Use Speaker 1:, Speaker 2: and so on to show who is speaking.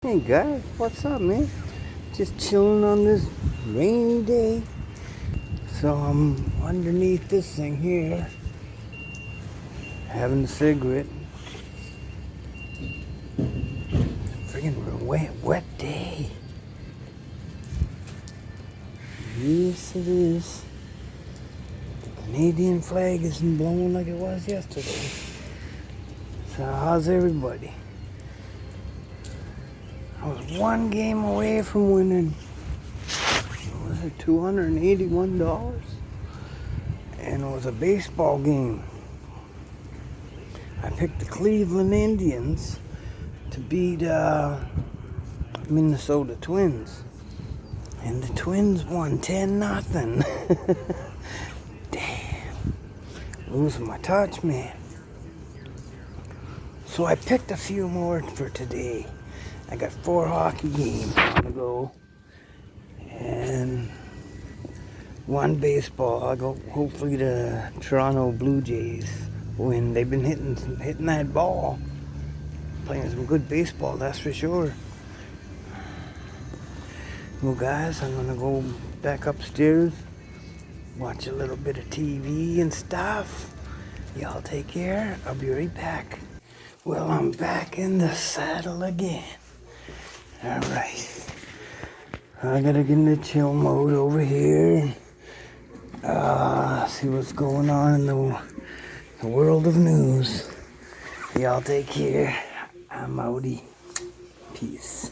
Speaker 1: Hey guys, what's up, man? Just chilling on this rainy day. So I'm underneath this thing here, having a cigarette. Friggin' wet day. Yes, it is. The Canadian flag isn't blowing like it was yesterday. So how's everybody? I was one game away from winning. What was it, $281? And it was a baseball game. I picked the Cleveland Indians to beat Minnesota Twins. And the Twins won 10-0. Damn. Losing my touch, man. So I picked a few more for today. I got 4 hockey games to go. And 1 baseball. I'll go hopefully the Toronto Blue Jays win. They've been hitting that ball. Playing some good baseball, that's for sure. Well guys, I'm gonna go back upstairs, watch a little bit of TV and stuff. Y'all take care. I'll be right back. Well, I'm back in the saddle again. Alright. I gotta get in the chill mode over here. See what's going on in the world of news. Y'all take care. I'm outie. Peace.